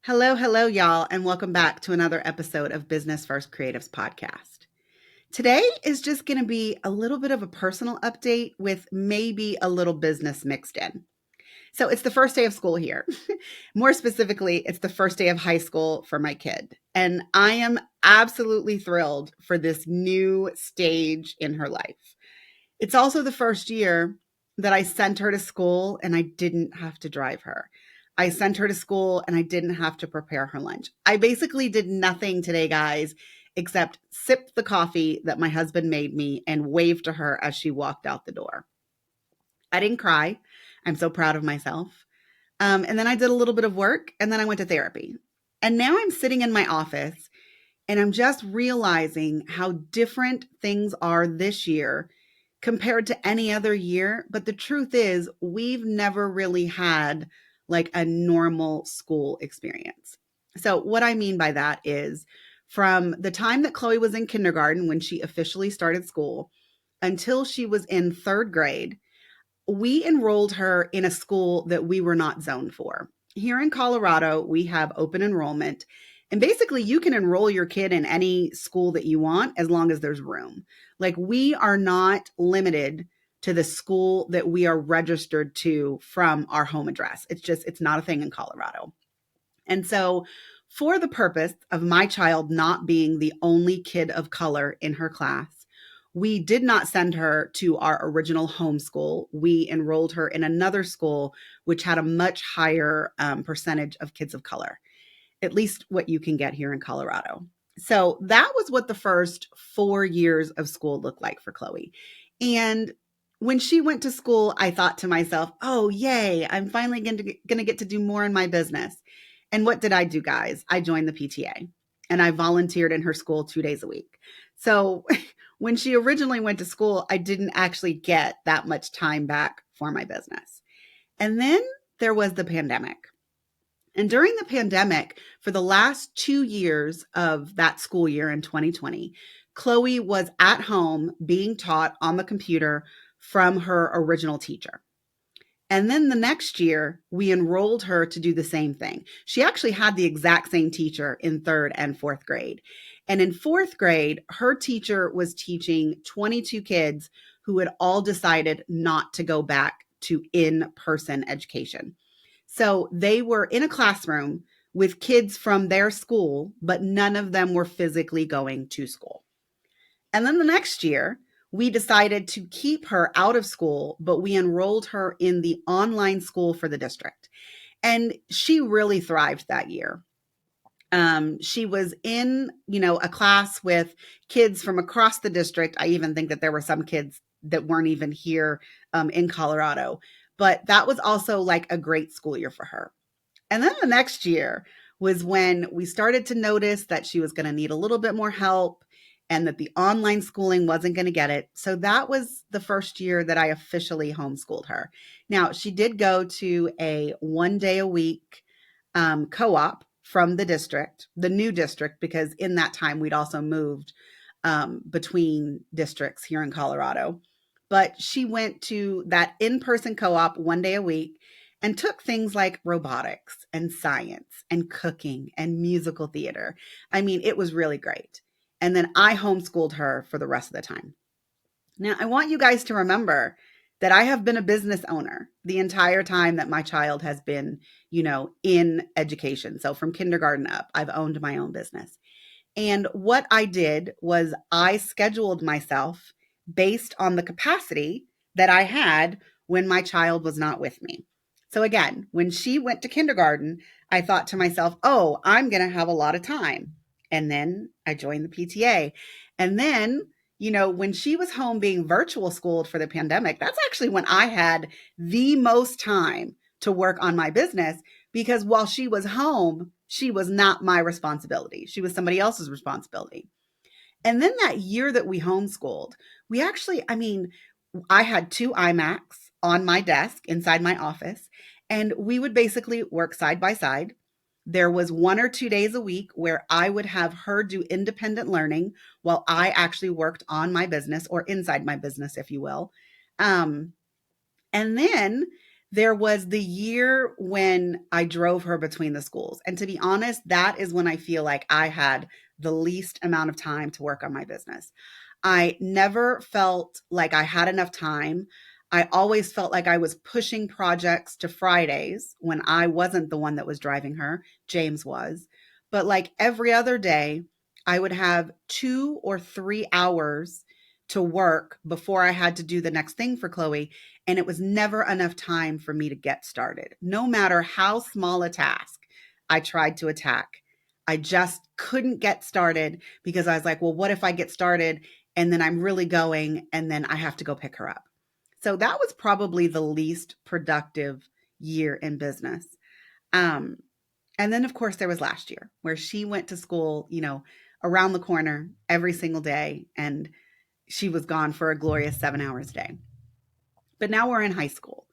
Hello, hello, y'all, and welcome back to another episode of Business First Creatives Podcast. Today is just going to be a little bit of a personal update with maybe a little business mixed in. So, it's the first day of school here. More specifically, it's the first day of high school for my kid. And I am absolutely thrilled for this new stage in her life. It's also the first year that I sent her to school and I didn't have to drive her. I sent her to school and I didn't have to prepare her lunch. I basically did nothing today, guys, except sip the coffee that my husband made me and wave to her as she walked out the door. I didn't cry. I'm so proud of myself. And then I did a little bit of work and then I went to therapy. And now I'm sitting in my office and I'm just realizing how different things are this year compared to any other year. But the truth is, we've never really had like a normal school experience. So, what I mean by that is from the time that Chloe was in kindergarten, when she officially started school, until she was in third grade, we enrolled her in a school that we were not zoned for. Here in Colorado, we have open enrollment. And basically, you can enroll your kid in any school that you want as long as there's room. Like, we are not limited to the school that we are registered to from our home address. It's not a thing in Colorado. And so, for the purpose of my child not being the only kid of color in her class, we did not send her to our original homeschool. We enrolled her in another school, which had a much higher percentage of kids of color, at least what you can get here in Colorado. So that was what the first 4 years of school looked like for Chloe. And when she went to school, I thought to myself, oh, yay, I'm finally going to get to do more in my business. And what did I do, guys? I joined the PTA and I volunteered in her school 2 days a week. So when she originally went to school, I didn't actually get that much time back for my business. And then there was the pandemic. And during the pandemic, for the last 2 years of that school year in 2020, Chloe was at home being taught on the computer from her original teacher. And then the next year, we enrolled her to do the same thing. She actually had the exact same teacher in third and fourth grade. And in fourth grade, her teacher was teaching 22 kids who had all decided not to go back to in-person education. So they were in a classroom with kids from their school, but none of them were physically going to school. And then the next year, we decided to keep her out of school, but we enrolled her in the online school for the district. And she really thrived that year. She was in, a class with kids from across the district. I even think that there were some kids that weren't even here in Colorado, but that was also like a great school year for her. And then the next year was when we started to notice that she was going to need a little bit more help and that the online schooling wasn't going to get it. So that was the first year that I officially homeschooled her. Now, she did go to a 1 day a week co-op from the district, the new district, because in that time we'd also moved between districts here in Colorado. But she went to that in-person co-op 1 day a week and took things like robotics and science and cooking and musical theater. I mean, it was really great. And then I homeschooled her for the rest of the time. Now, I want you guys to remember that I have been a business owner the entire time that my child has been, in education. So from kindergarten up, I've owned my own business. And what I did was I scheduled myself based on the capacity that I had when my child was not with me. So again, when she went to kindergarten, I thought to myself, oh, I'm going to have a lot of time. And then I joined the PTA. And then, when she was home being virtual schooled for the pandemic, that's actually when I had the most time to work on my business because while she was home, she was not my responsibility. She was somebody else's responsibility. And then that year that we homeschooled, we actually, I had two iMacs on my desk inside my office, and we would basically work side by side. There was 1 or 2 days a week where I would have her do independent learning while I actually worked on my business or inside my business, if you will. And then There was the year when I drove her between the schools. And to be honest, that is when I feel like I had the least amount of time to work on my business. I never felt like I had enough time. I always felt like I was pushing projects to Fridays when I wasn't the one that was driving her, James was. But like every other day, I would have 2 or 3 hours to work before I had to do the next thing for Chloe. And it was never enough time for me to get started. No matter how small a task I tried to attack, I just couldn't get started because I was like, well, what if I get started and then I'm really going and then I have to go pick her up? So that was probably the least productive year in business. Um, and then, of course, there was last year where she went to school, around the corner every single day, and she was gone for a glorious 7 hours a day. But now we're in high school.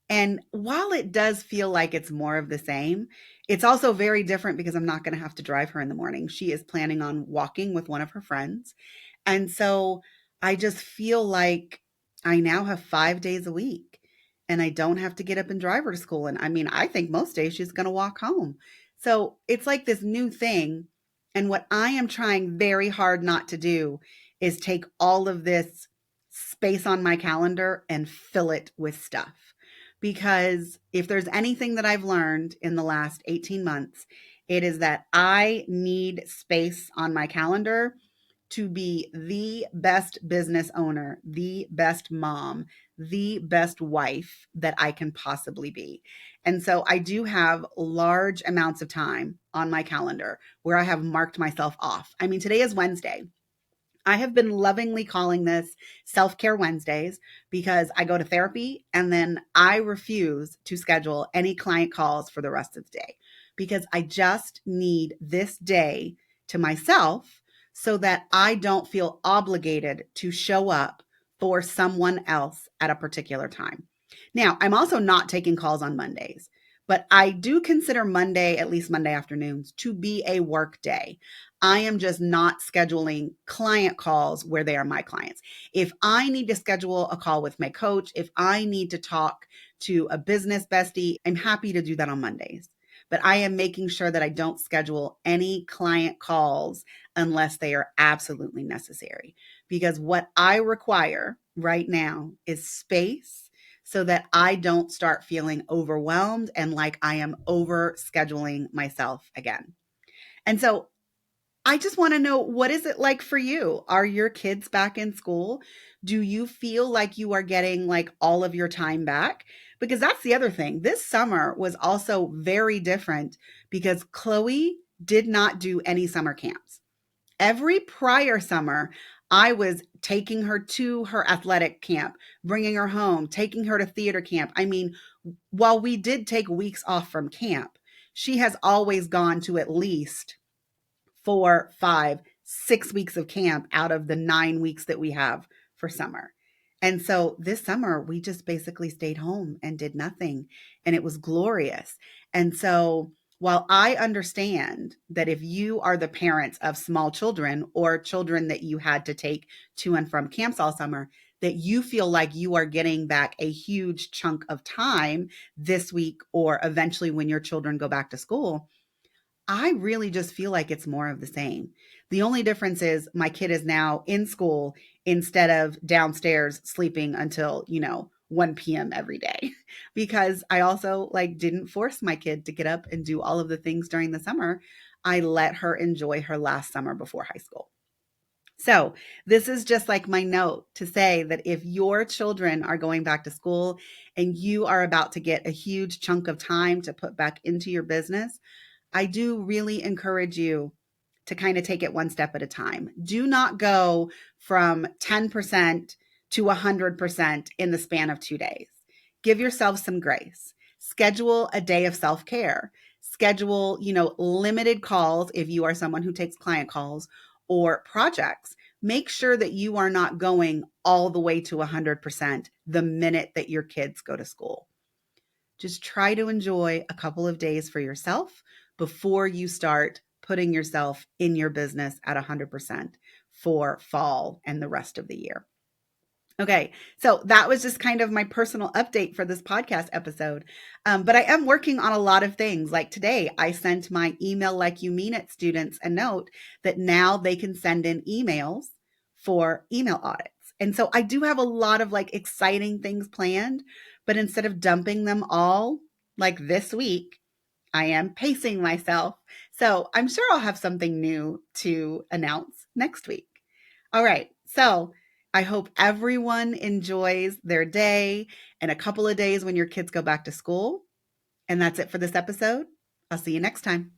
And while it does feel like it's more of the same, it's also very different because I'm not going to have to drive her in the morning. She is planning on walking with one of her friends. And so I just feel like I now have 5 days a week and I don't have to get up and drive her to school. And I mean, I think most days she's going to walk home. So it's like this new thing. And what I am trying very hard not to do is take all of this space on my calendar and fill it with stuff. Because if there's anything that I've learned in the last 18 months, it is that I need space on my calendar to be the best business owner, the best mom, the best wife that I can possibly be. And so I do have large amounts of time on my calendar where I have marked myself off. I mean, today is Wednesday. I have been lovingly calling this Self Care Wednesdays because I go to therapy and then I refuse to schedule any client calls for the rest of the day because I just need this day to myself so that I don't feel obligated to show up for someone else at a particular time. Now, I'm also not taking calls on Mondays, but I do consider Monday, at least Monday afternoons, to be a work day. I am just not scheduling client calls where they are my clients. If I need to schedule a call with my coach, if I need to talk to a business bestie, I'm happy to do that on Mondays. But I am making sure that I don't schedule any client calls unless they are absolutely necessary. Because what I require right now is space so that I don't start feeling overwhelmed and like I am over scheduling myself again. And so I just want to know, what is it like for you? Are your kids back in school? Do you feel like you are getting like all of your time back? Because that's the other thing. This summer was also very different because Chloe did not do any summer camps. Every prior summer, I was taking her to her athletic camp, bringing her home, taking her to theater camp. I mean, while we did take weeks off from camp, she has always gone to at least 4, 5, 6 weeks of camp out of the 9 weeks that we have for summer. And so this summer, we just basically stayed home and did nothing. And it was glorious. And so while I understand that if you are the parents of small children or children that you had to take to and from camps all summer, that you feel like you are getting back a huge chunk of time this week or eventually when your children go back to school, I really just feel like it's more of the same. The only difference is my kid is now in school instead of downstairs sleeping until, 1 p.m. every day because I also like didn't force my kid to get up and do all of the things during the summer. I let her enjoy her last summer before high school. So, this is just like my note to say that if your children are going back to school and you are about to get a huge chunk of time to put back into your business, I do really encourage you to kind of take it one step at a time. Do not go from 10% to 100% in the span of 2 days. Give yourself some grace. Schedule a day of self-care. Schedule, limited calls if you are someone who takes client calls or projects. Make sure that you are not going all the way to 100% the minute that your kids go to school. Just try to enjoy a couple of days for yourself before you start putting yourself in your business at 100% for fall and the rest of the year. Okay, so that was just kind of my personal update for this podcast episode. But I am working on a lot of things. Like today, I sent my email like you mean it students a note that now they can send in emails for email audits. And so I do have a lot of like exciting things planned, but instead of dumping them all like this week, I am pacing myself. So I'm sure I'll have something new to announce next week. All right. So I hope everyone enjoys their day and a couple of days when your kids go back to school. And that's it for this episode. I'll see you next time.